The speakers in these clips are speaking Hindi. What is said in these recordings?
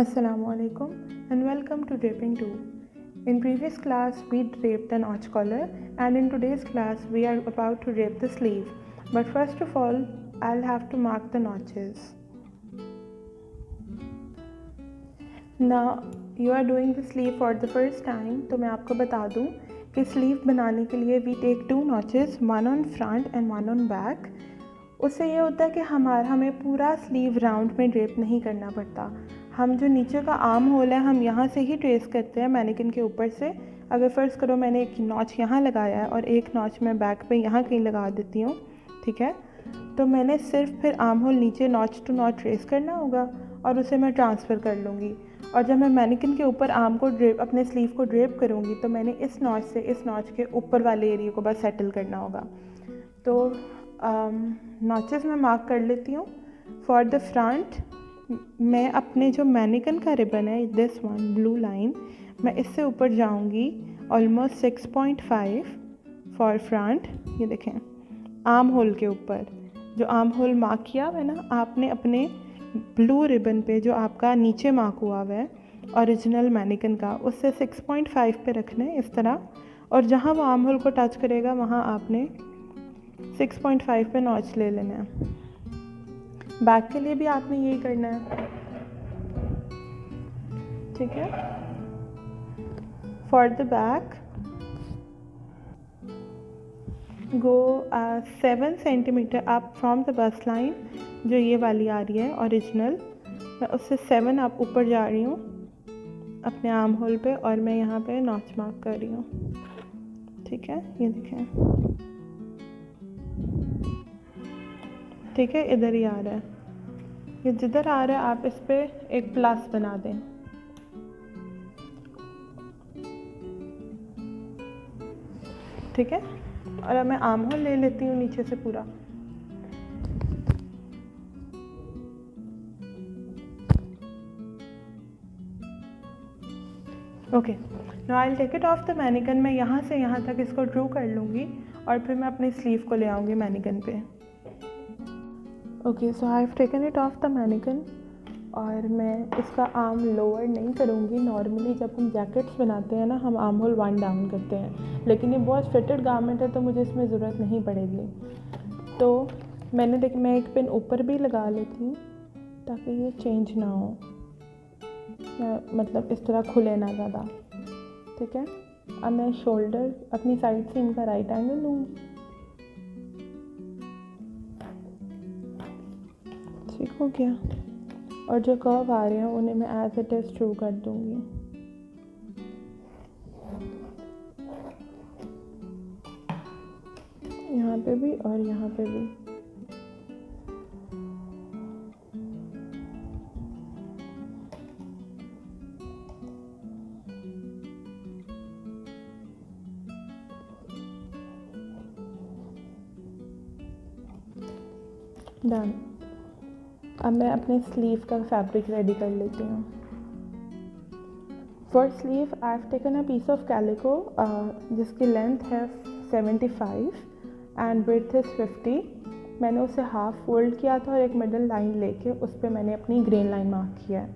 Assalamualaikum and welcome to Draping 2. In previous class we draped the notch collar and in today's class we are about to drape the sleeve. But first of all I'll have to mark the notches. Now you are doing the sleeve for the first time, तो मैं आपको बता दूं कि स्लीव बनाने के लिए we take 2 notches, one on front and one on back. उससे ये होता है कि हमें पूरा स्लीव राउंड में ड्रेप नहीं करना पड़ता. हम जो नीचे का आर्म होल है हम यहाँ से ही ट्रेस करते हैं मैनिकिन के ऊपर से. अगर फ़र्ज़ करो मैंने एक नॉच यहाँ लगाया है और एक नॉच मैं बैक पे यहाँ कहीं लगा देती हूँ, ठीक है, तो मैंने सिर्फ फिर आर्म होल नीचे नॉच टू नॉच ट्रेस करना होगा और उसे मैं ट्रांसफ़र कर लूँगी. और जब मैं मैनिकिन के ऊपर आर्म को ड्रेप अपने स्लीव को ड्रेप करूँगी तो मैंने इस नॉच से इस नॉच के ऊपर वाले एरिया को बस सेटल करना होगा. तो नॉचेस मैं मार्क कर लेती हूँ. फॉर द फ्रंट मैं अपने जो मैनिकिन का रिबन है दिस वन ब्लू लाइन, मैं इससे ऊपर जाऊँगी ऑलमोस्ट 6.5 फॉर फ्रंट. ये देखें आर्म होल के ऊपर जो आर्म होल मार्क किया हुआ है ना, आपने अपने ब्लू रिबन पे जो आपका नीचे मार्क हुआ हुआ है ओरिजिनल मैनिकिन का, उससे 6.5 पे रखना है इस तरह. और जहाँ वो आर्म होल को टच करेगा वहाँ आपने 6.5 पे नॉच ले लेना है. बैक के लिए भी आपने यही करना है, ठीक है. For the back go 7 centimetre up from the bust line, जो ये वाली आ रही है ओरिजिनल, मैं उससे 7 अप ऊपर जा रही हूँ अपने आर्म होल पे और मैं यहाँ पे नॉच मार्क कर रही हूँ, ठीक है. ये देखें, ठीक है, इधर ही आ रहा है. ये जिधर आ रहा है आप इस पे एक प्लस बना दें, ठीक है. और अब मैं आर्म होल ले लेती हूँ नीचे से पूरा. Okay, now I will take it off the mannequin. मैं यहाँ से यहाँ तक इसको ड्रू कर लूँगी और फिर मैं अपने स्लीव को ले आऊँगी मैनिकिन पे. Okay, so I have taken it off the mannequin और मैं इसका आर्म लोअर नहीं करूँगी. नॉर्मली जब हम जैकेट्स बनाते हैं ना हम आर्म होल 1 डाउन करते हैं, लेकिन ये बहुत फिटेड गारमेंट है तो मुझे इसमें ज़रूरत नहीं पड़ेगी. तो मैं एक पिन ऊपर भी लगा लेती हूँ ताकि ये चेंज ना हो, मतलब इस तरह खुले ना ज़्यादा, ठीक है. अब मैं शोल्डर अपनी साइड से इनका राइट एंगल लूँगी, ठीक हो गया. और जो कर्व आ रहे हैं उन्हें मैं एज इट इज़ ट्रू कर दूँगी. यहाँ पे भी और यहाँ पे भी. डन. अब मैं अपने स्लीव का फैब्रिक रेडी कर लेती हूँ. For sleeve I have taken a piece of calico जिसकी लेंथ है 75 एंड विड्थ इज़ 50. मैंने उसे हाफ फोल्ड किया था और एक मिडल लाइन लेके उस पर मैंने अपनी ग्रेन लाइन मार्क किया है.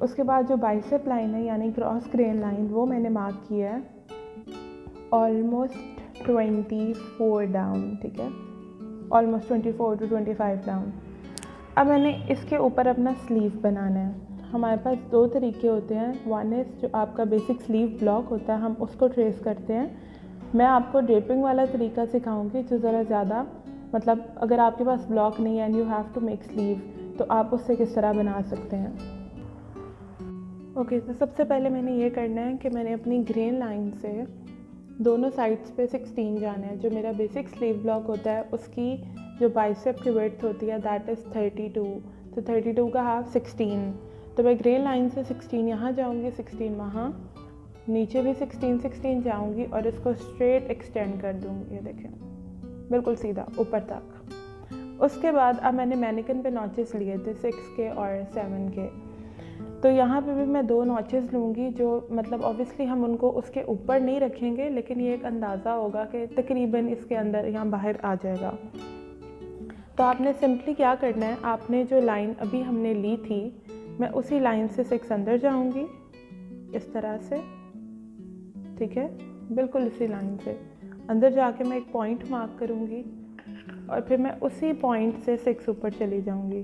उसके बाद जो बाइसेप लाइन है यानी क्रॉस ग्रेन लाइन वो मैंने मार्क किया है ऑलमोस्ट 24 डाउन, ठीक है, ऑलमोस्ट 24 to 25 डाउन. अब मैंने इसके ऊपर अपना स्लीव बनाना है. हमारे पास 2 तरीके होते हैं. वन इज़ जो आपका बेसिक स्लीव ब्लॉक होता है, हम उसको ट्रेस करते हैं. मैं आपको ड्रेपिंग वाला तरीका सिखाऊंगी जो ज़रा ज़्यादा, मतलब अगर आपके पास ब्लॉक नहीं है and you have to make sleeve तो आप उससे किस तरह बना सकते हैं. ओके, तो सबसे पहले मैंने ये करना है कि मैंने अपनी ग्रेन लाइन से दोनों साइड्स पे 16 जाना है. जो मेरा बेसिक स्लीव ब्लॉक होता है उसकी जो बाइसेप की विड्थ होती है दैट इज़ 32, तो 32 का हाफ 16. तो मैं ग्रेन लाइन से 16 यहाँ जाऊँगी, 16 वहाँ, नीचे भी 16 जाऊँगी और इसको स्ट्रेट एक्सटेंड कर दूँगी. ये देखें बिल्कुल सीधा ऊपर तक. उसके बाद अब मैंने मैनिकिन पे नॉचेस लिए थे 6 के और 7 के, तो यहाँ पे भी मैं 2 नॉचेस लूँगी जो मतलब ऑब्वियसली हम उनको उसके ऊपर नहीं रखेंगे लेकिन ये एक अंदाज़ा होगा कि तकरीबन इसके अंदर यहाँ बाहर आ जाएगा. तो आपने सिंपली क्या करना है, आपने जो लाइन अभी हमने ली थी मैं उसी लाइन से 6 अंदर जाऊंगी इस तरह से, ठीक है, बिल्कुल इसी लाइन से अंदर जाके मैं एक पॉइंट मार्क करूंगी और फिर मैं उसी पॉइंट से 6 ऊपर चली जाऊंगी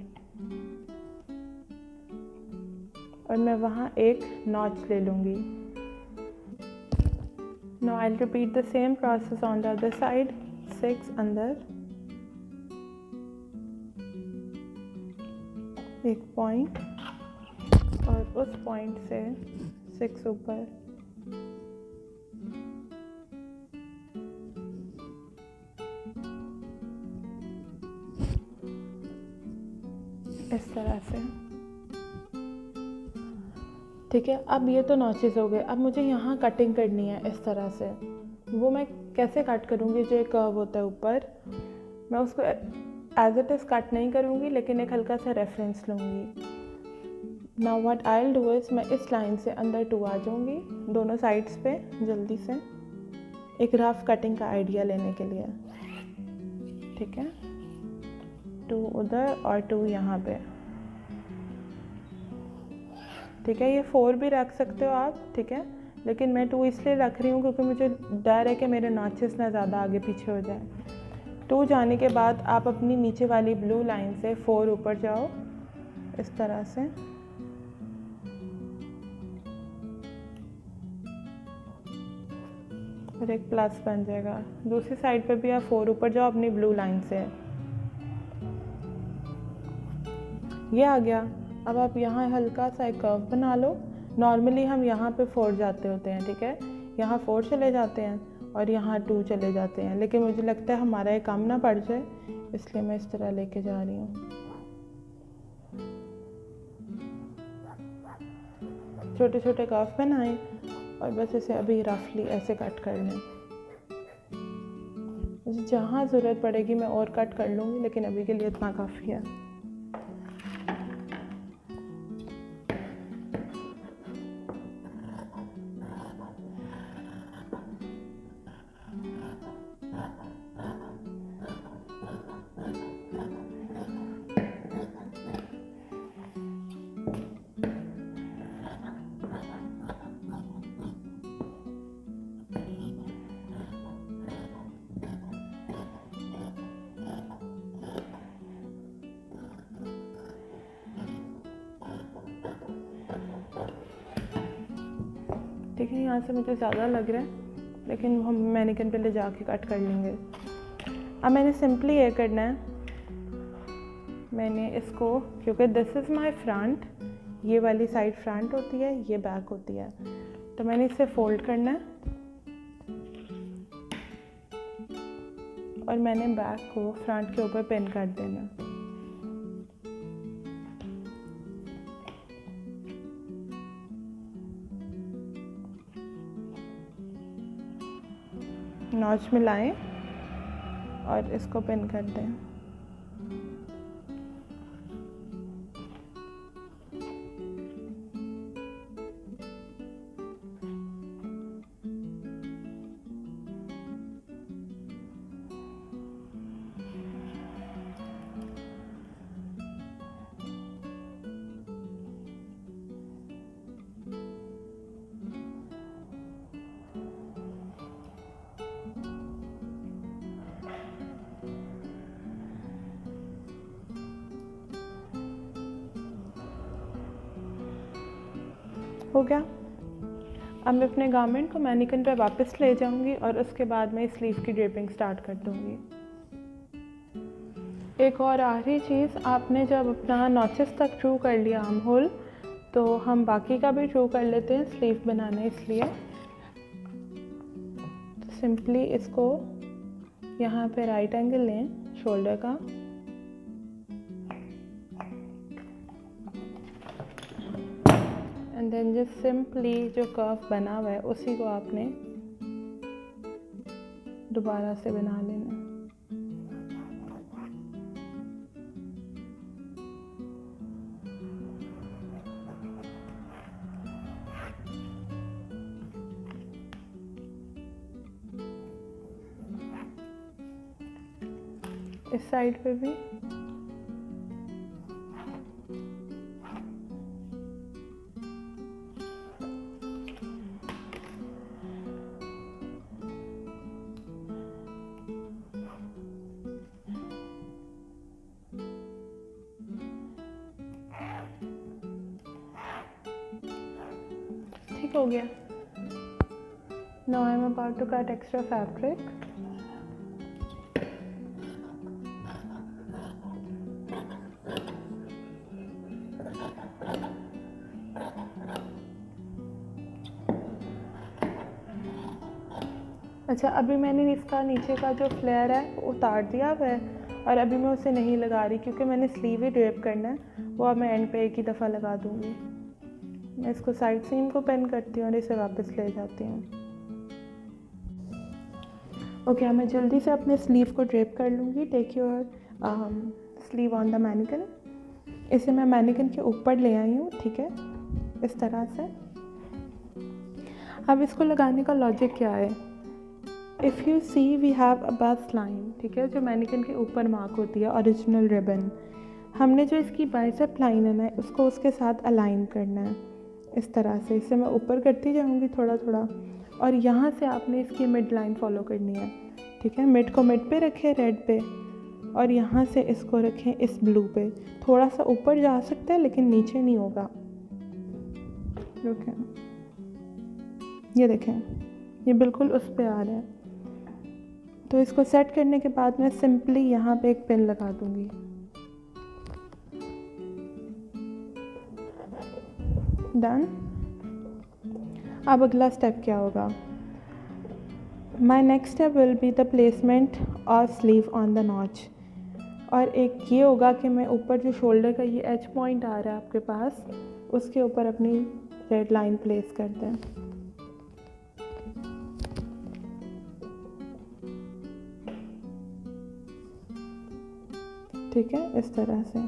और मैं वहाँ एक नॉच ले लूँगी। Now I'll repeat the same process on the other side। 6 अंदर, एक पॉइंट और उस पॉइंट से 6 ऊपर, इस तरह से, ठीक है। अब ये तो नॉचेस हो गए। अब मुझे यहाँ कटिंग करनी है इस तरह से। वो मैं कैसे कट करूँगी? जो एक कर्व होता है ऊपर, मैं उसको एज इट इज़ कट नहीं करूँगी, लेकिन एक हल्का सा रेफरेंस लूँगी। Now what I will do is, मैं इस लाइन से अंदर 2 आ जाऊँगी दोनों साइड्स पे जल्दी से, एक रफ कटिंग का आइडिया लेने के लिए, ठीक है। 2 उधर और 2 यहाँ पे, ठीक है। ये 4 भी रख सकते हो आप, ठीक है, लेकिन मैं 2 इसलिए रख रही हूँ क्योंकि मुझे डर है कि मेरे नॉचेस ना ज़्यादा आगे पीछे हो जाए। 2 जाने के बाद आप अपनी नीचे वाली ब्लू लाइन से 4 ऊपर जाओ इस तरह से, और एक प्लस बन जाएगा। दूसरी साइड पे भी आप 4 ऊपर जाओ अपनी ब्लू लाइन से, ये आ गया। अब आप यहाँ हल्का सा एक कर्व बना लो। नॉर्मली हम यहाँ पे 4 जाते होते हैं, ठीक है, यहाँ 4 चले जाते हैं और यहाँ 2 चले जाते हैं, लेकिन मुझे लगता है हमारा ये काम ना पड़ जाए, इसलिए मैं इस तरह लेके जा रही हूँ। छोटे छोटे कर्व बनाएं और बस इसे अभी रफली ऐसे कट कर लें। मुझे जहाँ ज़रूरत पड़ेगी मैं और कट कर लूँगी, लेकिन अभी के लिए इतना काफ़ी है। ठीक है, यहाँ से मुझे ज़्यादा लग रहा है, लेकिन हम मैनिक्विन पे ले जाके कट कर लेंगे। अब मैंने सिंपली ये करना है, मैंने इसको, क्योंकि दिस इज़ माय फ्रंट, ये वाली साइड फ्रंट होती है, ये बैक होती है, तो मैंने इसे फोल्ड करना है और मैंने बैक को फ्रंट के ऊपर पिन कर देना। नॉच मिलाएं और इसको पिन कर दें। हो गया। अब मैं अपने गारमेंट को मैनिक्विन पे वापस ले जाऊंगी और उसके बाद मैं स्लीव की ड्रेपिंग स्टार्ट कर दूंगी। एक और आखिरी चीज़, आपने जब अपना नॉचेस तक ट्रू कर लिया आर्म होल, तो हम बाकी का भी ट्रू कर लेते हैं स्लीव बनाने, इसलिए सिंपली इसको यहाँ पे राइट एंगल लें शोल्डर का, एंड देन जस्ट सिंपली जो कर्व बना हुआ है उसी को आपने दोबारा से बना लेना। इस साइड पे भी ठीक हो गया। Now I am about to cut extra fabric. अच्छा, अभी मैंने इसका नीचे का जो फ्लेयर है वो उतार दिया हुआ है और अभी मैं उसे नहीं लगा रही क्योंकि मैंने स्लीव ही ड्रेप करना है। वो अब मैं एंड पे एक ही दफ़ा लगा दूँगी। मैं इसको साइड सीम को पिन करती हूँ और इसे वापस ले जाती हूँ। ओके, मैं जल्दी से अपने स्लीव को ड्रेप कर लूँगी। Take your sleeve on the mannequin. इसे मैं मैनिकन के ऊपर ले आई हूँ, ठीक है, इस तरह से। अब इसको लगाने का लॉजिक क्या है? If you see we have a bust line, ठीक है, जो मैनिकन के ऊपर मार्क होती है, ओरिजिनल रिबन। हमने जो इसकी बाइसेप लाइन है ना, उसको उसके साथ अलाइन करना है इस तरह से। इसे मैं ऊपर करती जाऊँगी थोड़ा थोड़ा और यहाँ से आपने इसकी मिड लाइन फॉलो करनी है, ठीक है। मिड को मिड पे रखें, रेड पे, और यहाँ से इसको रखें इस ब्लू पे। थोड़ा सा ऊपर जा सकता है लेकिन नीचे नहीं होगा। रुकें, ये देखें, ये बिल्कुल उस पे आ रहा है। तो इसको सेट करने के बाद मैं सिंपली यहाँ पे एक पिन लगा दूँगी। डन। अब अगला स्टेप क्या होगा? My next step will be the placement of sleeve on the notch. और एक ये होगा कि मैं ऊपर जो शोल्डर का ये एज पॉइंट आ रहा है आपके पास, उसके ऊपर अपनी रेड लाइन प्लेस कर दें। ठीक है, इस तरह से।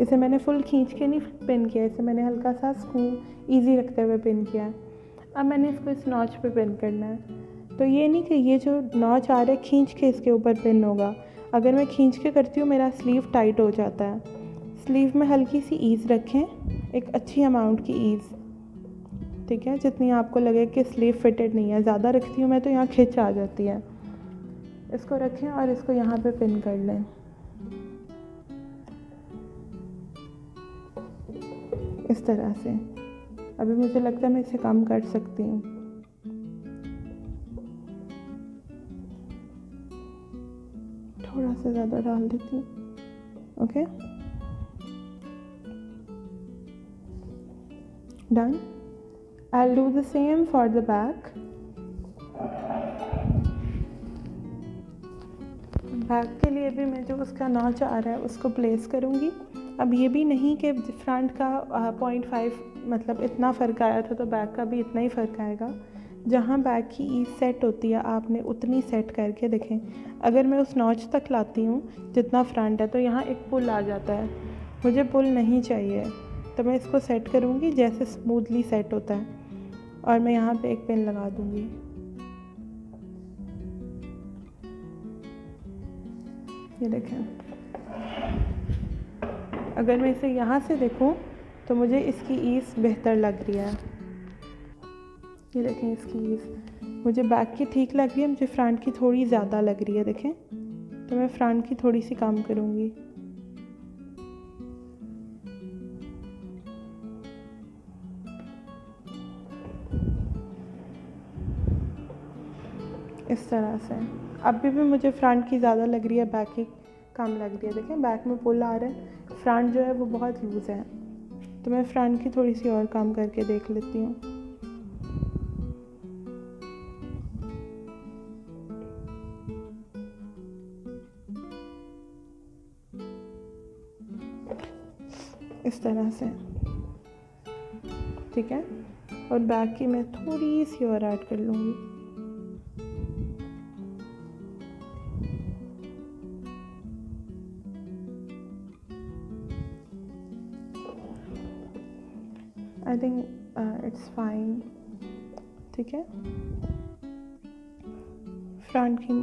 इसे मैंने फुल खींच के नहीं पिन किया, इसे मैंने हल्का सा स्क्रू इजी रखते हुए पिन किया है। अब मैंने इसको इस नॉच पे पिन करना है। तो ये नहीं कि ये जो नॉच आ रहा है खींच के इसके ऊपर पिन होगा। अगर मैं खींच के करती हूँ मेरा स्लीव टाइट हो जाता है। स्लीव में हल्की सी ईज़ रखें, एक अच्छी अमाउंट की ईज़, ठीक है, जितनी आपको लगे कि स्लीव फिटेड नहीं है। ज़्यादा रखती हूँ मैं तो यहाँ खिंच आ जाती है। इसको रखें और इसको यहाँ पे पिन कर लें। इस तरह से। अभी मुझे लगता है मैं इसे कम कर सकती हूँ। थोड़ा सा ज़्यादा डाल देती हूँ। Okay, done. I'll do the same for the back. Back के लिए भी मैं जो उसका नॉच आ रहा है उसको प्लेस करूँगी। अब ये भी नहीं कि फ्रंट का 0.5 मतलब इतना फ़र्क आया था तो बैक का भी इतना ही फ़र्क आएगा। जहाँ बैक की ईज सेट होती है आपने उतनी सेट करके देखें। अगर मैं उस नॉच तक लाती हूँ जितना फ्रंट है तो यहाँ एक पुल आ जाता है। मुझे पुल नहीं चाहिए, तो मैं इसको सेट करूँगी जैसे स्मूथली सेट होता है और मैं यहाँ पे एक पिन लगा दूँगी। ये देखें, अगर मैं इसे यहाँ से देखूँ तो मुझे इसकी ईज़ बेहतर लग रही है। ये देखें, इसकी ईज़ मुझे बैक की ठीक लग रही है, मुझे फ्रंट की थोड़ी ज़्यादा लग रही है। देखें, तो मैं फ्रंट की थोड़ी सी कम करूँगी। इस तरह से। अभी भी मुझे फ्रंट की ज़्यादा लग रही है, बैक की कम लग रही है। देखें, बैक में पुल आ रहा है, फ्रंट जो है वो बहुत लूज़ है, तो मैं फ्रंट की थोड़ी सी और कम करके देख लेती हूँ। इस तरह से, ठीक है। और बैक की मैं थोड़ी सी और ऐड कर लूँगी। आई थिंक इट्स फाइन, ठीक है। फ्रंट की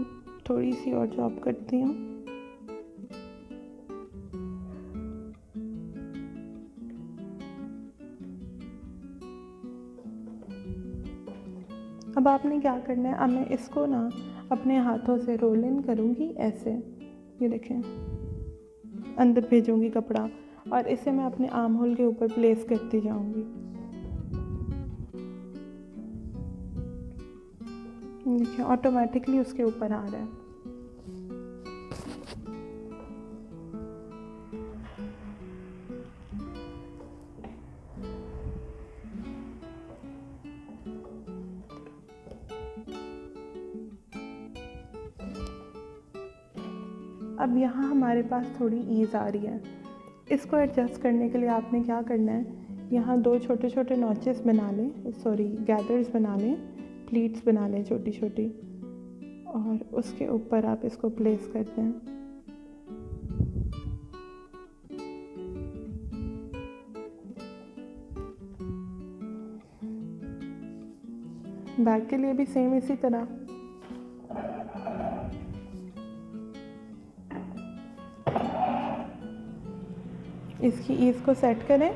थोड़ी सी और जॉब करती हूँ। अब आपने क्या करना है, अब मैं इसको ना अपने हाथों से रोल इन करूँगी ऐसे। ये देखें, अंदर भेजूँगी कपड़ा और इसे मैं अपने आर्म होल के ऊपर प्लेस करती जाऊंगी। देखिए ऑटोमेटिकली उसके ऊपर आ रहा है। अब यहाँ हमारे पास थोड़ी ईज़ आ रही है। इसको एडजस्ट करने के लिए आपने क्या करना है, यहाँ 2 छोटे छोटे नॉचेस बना लें, गैदर्स बना लें, प्लीट्स बना लें छोटी छोटी, और उसके ऊपर आप इसको प्लेस करते हैं। बैक के लिए भी सेम इसी तरह। इसकी ईज़ को सेट करें।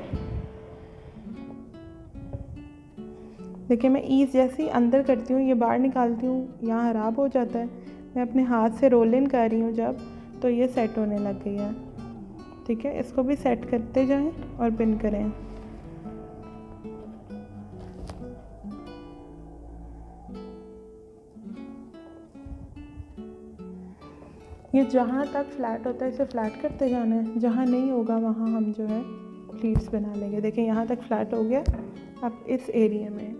देखिए मैं ईज़ जैसे ही अंदर करती हूँ, ये बाहर निकालती हूँ, यहाँ खराब हो जाता है। मैं अपने हाथ से रोल इन कर रही हूँ जब, तो ये सेट होने लग गई है। ठीक है, इसको भी सेट करते जाएं और पिन करें। ये जहाँ तक फ्लैट होता है इसे फ्लैट करते जाना है, जहाँ नहीं होगा वहाँ हम जो है प्लीट्स बना लेंगे। देखिए यहाँ तक फ्लैट हो गया। अब इस एरिया में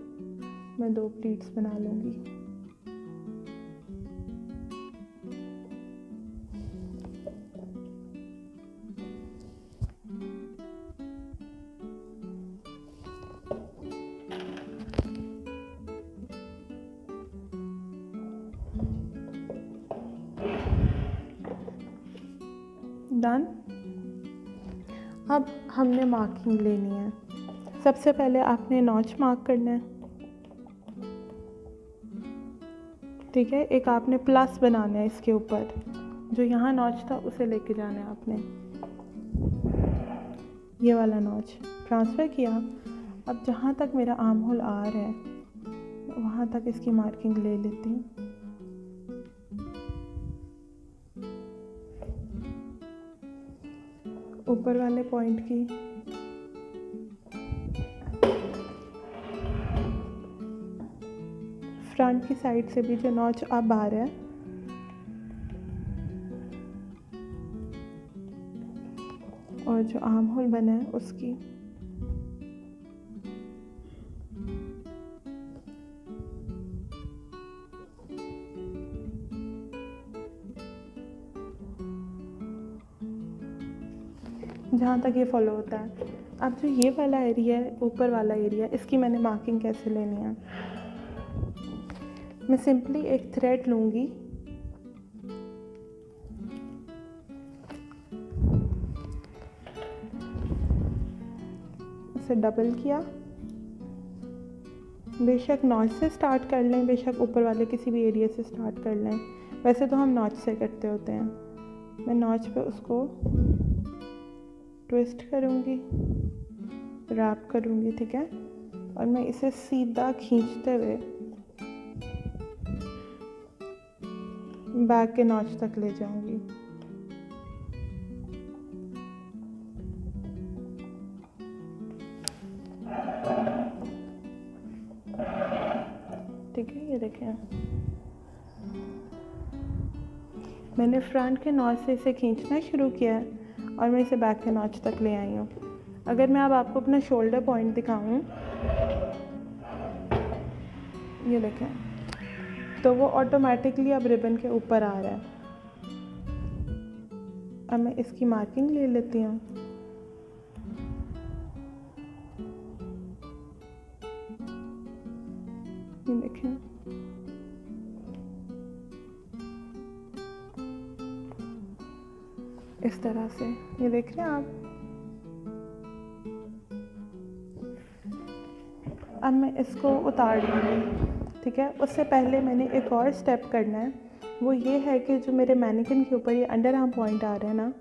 मैं 2 प्लीट्स बना लूँगी। डन। अब हमने मार्किंग लेनी है। सबसे पहले आपने नॉच मार्क करना है। ठीक है, एक आपने प्लस बनाना है इसके ऊपर, जो यहाँ नॉच था उसे लेके जाना है आपने। ये वाला नॉच ट्रांसफ़र किया। अब जहाँ तक मेरा आर्म होल आ रहा है वहाँ तक इसकी मार्किंग ले लेती हूँ। ऊपर वाले पॉइंट की फ्रंट की साइड से भी जो नॉच अब आ रहा है, और जो आर्म होल बना है उसकी जहाँ तक ये फॉलो होता है। अब जो ये वाला एरिया है, ऊपर वाला एरिया, इसकी मैंने मार्किंग कैसे लेनी है। मैं सिंपली एक थ्रेड लूँगी, इसे डबल किया। बेशक नॉच से स्टार्ट कर लें, बेशक ऊपर वाले किसी भी एरिया से स्टार्ट कर लें। वैसे तो हम नॉच से करते होते हैं। मैं नॉच पे उसको ट्विस्ट करूँगी, रैप करूँगी। ठीक है, और मैं इसे सीधा खींचते हुए बैक के नॉच तक ले जाऊँगी। ठीक है, ये देखें मैंने फ्रंट के नॉच से इसे खींचना शुरू किया है और मैं इसे बैक के नॉच तक ले आई हूँ। अगर मैं अब आपको अपना शोल्डर पॉइंट दिखाऊँ, ये देखें, तो वो ऑटोमेटिकली अब रिबन के ऊपर आ रहा है। अब मैं इसकी मार्किंग ले लेती हूँ। ये देखें, इस तरह से, ये देख रहे हैं आप। अब मैं इसको उतार लूँगी। ठीक है, उससे पहले मैंने एक और स्टेप करना है। वो ये है कि जो मेरे मैनिकिन के ऊपर ये अंडर आर्म पॉइंट आ रहा है ना,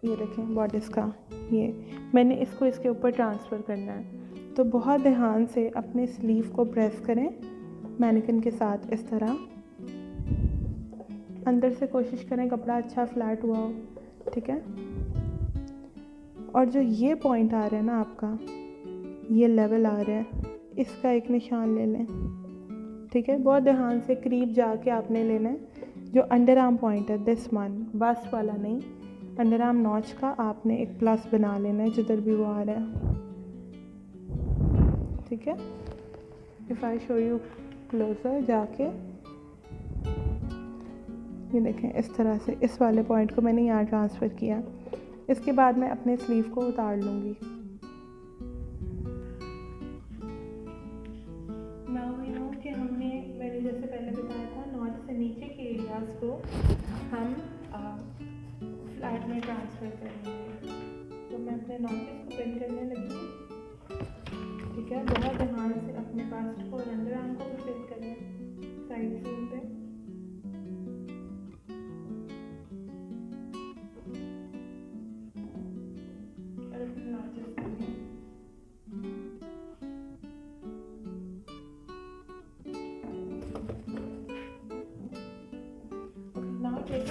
ये देखें बॉडिस का, ये मैंने इसको इसके ऊपर ट्रांसफ़र करना है। तो बहुत ध्यान से अपने स्लीव को प्रेस करें मैनिकिन के साथ, इस तरह अंदर से कोशिश करें कपड़ा अच्छा फ्लैट हुआ हो। ठीक है, और जो ये पॉइंट आ रहा है ना आपका, ये लेवल आ रहा है, इसका एक निशान ले लें। ठीक है, बहुत ध्यान से करीब जाके आपने लेना है। जो अंडर आर्म पॉइंट है, दिस वन, बस वाला नहीं, अंडर आर्म नॉच का आपने एक प्लस बना लेना है जिधर भी वो आ रहा है। ठीक है, if I show you closure जाके, ये देखें इस तरह से इस वाले पॉइंट को मैंने यहाँ ट्रांसफ़र किया। इसके बाद मैं अपने स्लीव को उतार लूँगी। कि हमने मैंने जैसे पहले बताया था, नॉच से नीचे के एरियाज़ को हम फ्लैट में ट्रांसफ़र करेंगे। तो मैं अपने नॉचेस को पिन करने लगी हूँ। ठीक है, बहुत ध्यान से अपने बास्ट को और अंडर आर्म को भी पिन करें साइड सीम पे। और अपने नॉचेस को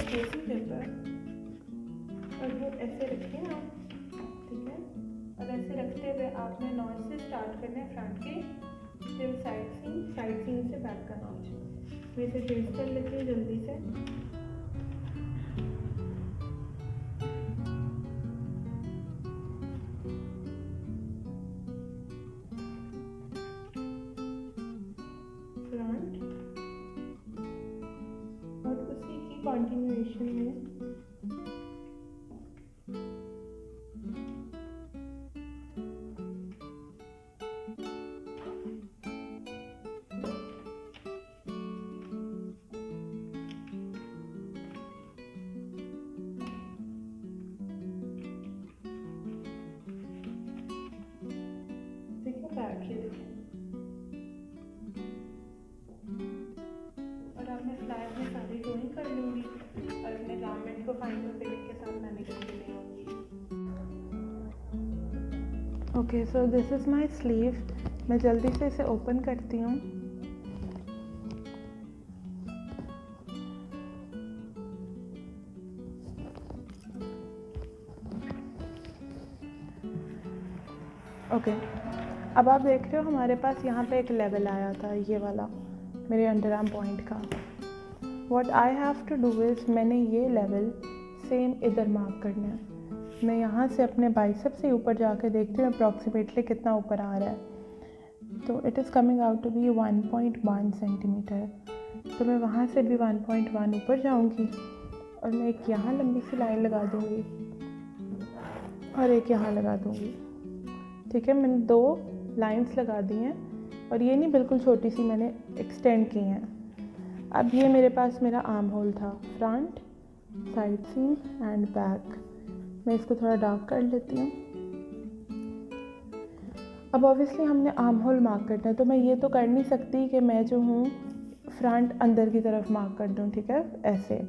केसिंग पेपर और वो ऐसे रखें आप। ठीक है, और ऐसे रखते हुए आपने नॉच से स्टार्ट करना है फ्रंट के, फिर साइड सीम से बैक का नॉच। मैं इसे ट्रेस कर लेती हूँ जल्दी से। फ्रंट और उसी की कंटिन्यूएशन में बैक ही देखें। और अब मैं फ्लैट में सारी ड्राइंग कर लूँगी और अपने गारमेंट को फाइनल फिनिश के साथ मैनेजर के ले आऊँगी। Okay, so this is my sleeve. मैं जल्दी से इसे ओपन करती हूँ। ओके, अब आप देख रहे हो हमारे पास यहाँ पे एक लेवल आया था, ये वाला मेरे अंडर आर्म पॉइंट का। What I have to do is, मैंने ये लेवल सेम इधर मार्क करना है। मैं यहाँ से अपने बाइसेप से ऊपर जाके देखती हूँ अप्रॉक्सीमेटली कितना ऊपर आ रहा है। तो it is coming out to be 1.1 centimetre. तो मैं वहाँ से भी 1.1 ऊपर जाऊँगी और मैं एक यहाँ लंबी सी लाइन लगा दूँगी और एक यहाँ लगा दूँगी। ठीक है, मैंने 2 लाइंस लगा दी हैं और ये नहीं बिल्कुल छोटी सी, मैंने एक्सटेंड की हैं। अब ये मेरे पास मेरा आर्म होल था, front, side seam and back. मैं इसको थोड़ा डार्क कर लेती हूँ। अब ऑब्वियसली हमने आर्म होल मार्क करना है, तो मैं ये तो कर नहीं सकती कि मैं जो हूँ फ्रंट अंदर की तरफ मार्क कर दूँ। ठीक है, ऐसे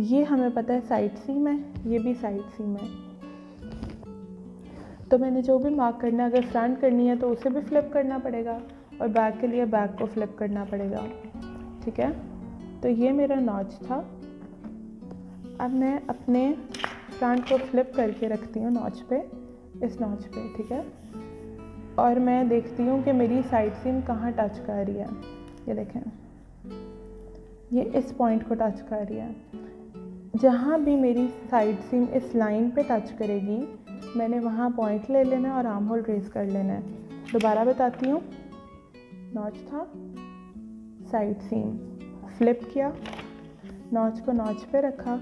ये हमें पता है साइड सीम है, ये भी साइड सीम है। तो मैंने जो भी मार्क करना है, अगर फ्रंट करनी है तो उसे भी फ्लिप करना पड़ेगा और बैक के लिए बैक को फ्लिप करना पड़ेगा। ठीक है, तो ये मेरा नॉच था। अब मैं अपने फ्रंट को फ्लिप करके रखती हूँ नॉच पे, इस नॉच पे। ठीक है, और मैं देखती हूँ कि मेरी साइड सीम कहाँ टच कर रही है। ये देखें, ये इस पॉइंट को टच कर रही है। जहाँ भी मेरी साइड सीम इस लाइन पे टच करेगी, मैंने वहाँ पॉइंट ले लेना और आर्म होल ट्रेस कर लेना है। दोबारा बताती हूँ, नॉच था, साइड सीम फ्लिप किया, नॉच को नॉच पे रखा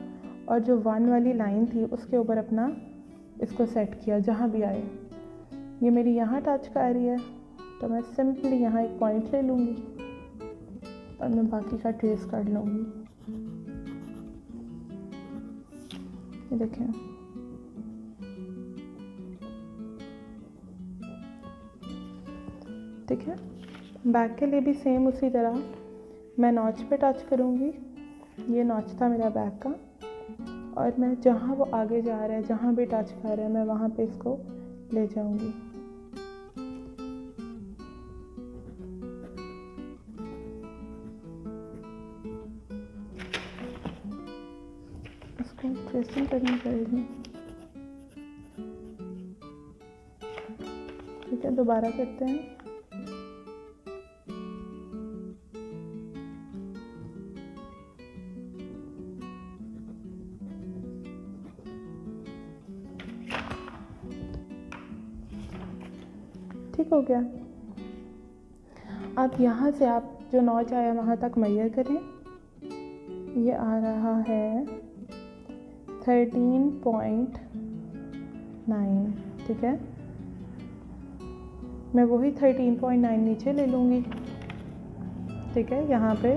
और जो 1 वाली लाइन थी उसके ऊपर अपना इसको सेट किया। जहाँ भी आए, ये मेरी यहाँ टच कर रही है तो मैं सिंपली यहाँ एक पॉइंट ले लूँगी और मैं बाकी का ट्रेस कर लूँगी। ये देखें, ठीक है। बैक के लिए भी सेम उसी तरह मैं नॉच पे टच करूँगी। ये नॉच था मेरा बैक का और मैं जहाँ वो आगे जा रहा है, जहाँ भी टच कर रहा है, मैं वहाँ पे इसको ले जाऊँगी। इसको ट्रेसिंग करनी पड़ेगी। ठीक है, दोबारा करते हैं। ठीक हो गया। अब यहाँ से आप जो नॉच आया वहाँ तक मेजर करें। ये आ रहा है 13.9, ठीक है। मैं वही 13.9 नीचे ले लूँगी, ठीक है। यहाँ पे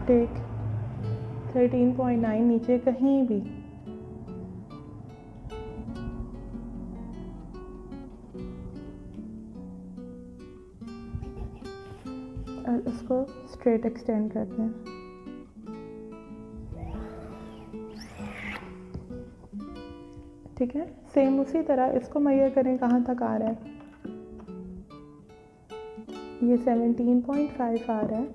टेक 13.9 नीचे कहीं भी, और उसको स्ट्रेट एक्सटेंड करते हैं। ठीक है, सेम उसी तरह इसको मेजर करें कहाँ तक आ रहा है। ये 17.5 आ रहा है,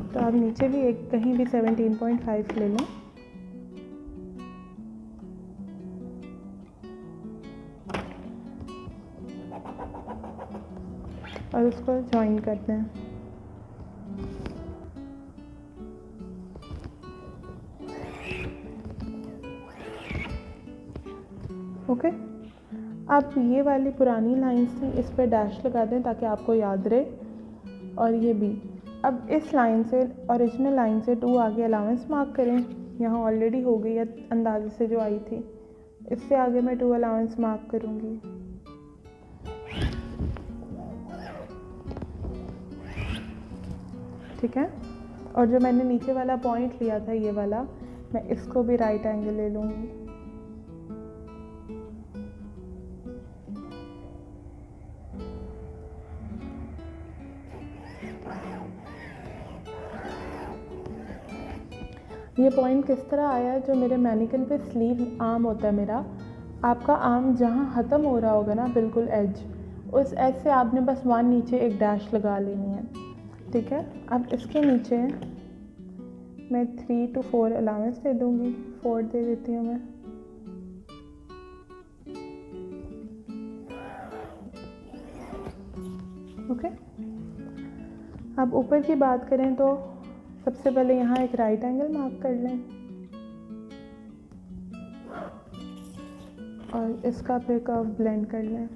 तो आप नीचे भी एक कहीं भी 17.5 ले लें। और उसको ज्वाइन करते हैं। ओके, आप ये वाली पुरानी लाइंस थी, इस पर डैश लगा दें ताकि आपको याद रहे। और ये भी, अब इस लाइन से, ओरिजिनल लाइन से 2 आगे अलाउंस मार्क करें। यहाँ ऑलरेडी हो गई है अंदाजे से जो आई थी, इससे आगे मैं 2 अलाउंस मार्क करूँगी। ठीक है, और जो मैंने नीचे वाला पॉइंट लिया था ये वाला, मैं इसको भी राइट एंगल ले लूँगी। ये पॉइंट किस तरह आया है, जो मेरे मैनिकिन पे स्लीव आर्म होता है मेरा, आपका आर्म जहाँ ख़त्म हो रहा होगा ना, बिल्कुल एज, उस एज से आपने बस 1 नीचे एक डैश लगा लेनी है। ठीक है, अब इसके नीचे मैं 3 to 4 अलाउंस दे दूँगी, 4 दे देती हूँ मैं। ओके, अब ऊपर की बात करें तो सबसे पहले यहाँ एक राइट एंगल मार्क कर लें और इसका फिर कर्व ब्लेंड कर लें।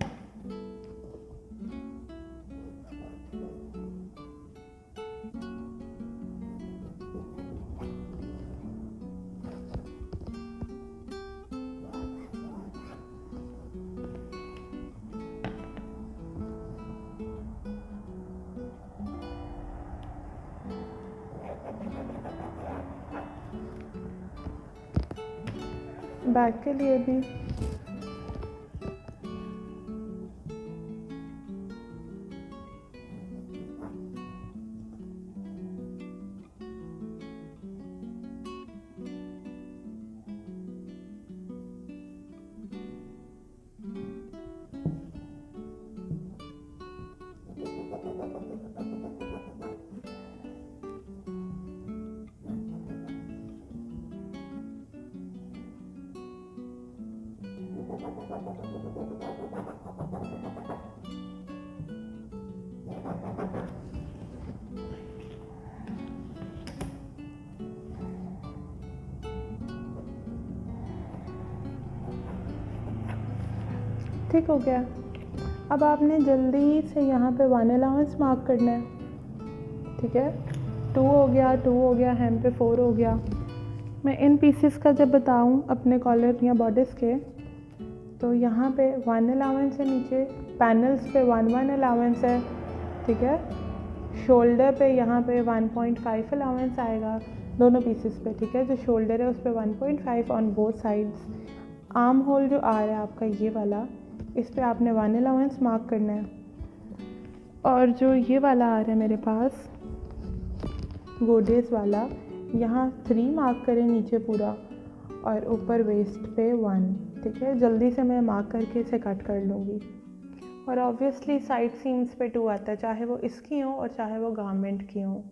बैक के लिए भी ठीक हो गया। अब आपने जल्दी से यहाँ पे 1 अलाउंस मार्क करना है। ठीक है, 2 हो गया, 2 हो गया, हेम पे 4 हो गया। मैं इन पीसेस का जब बताऊँ अपने कॉलर या बॉडिस के, तो यहाँ पे 1 अलाउंस है, नीचे पैनल्स पे 1 अलाउंस है। ठीक है, शोल्डर पे यहाँ पे 1.5 अलाउंस आएगा दोनों पीसेस पे। ठीक है, जो शोल्डर है उस पर 1.5 on both sides. Arm hole जो आ रहा है आपका ये वाला, इस पे आपने 1 अलाउंस मार्क करना है। और जो ये वाला आ रहा है मेरे पास गोडेस वाला, यहाँ 3 मार्क करें नीचे पूरा, और ऊपर वेस्ट पे 1। ठीक है, जल्दी से मैं मार्क करके इसे कट कर लूँगी। और ऑब्वियसली साइड सीम्स पे 2 आता है, चाहे वो इसकी हो और चाहे वो गारमेंट की हो।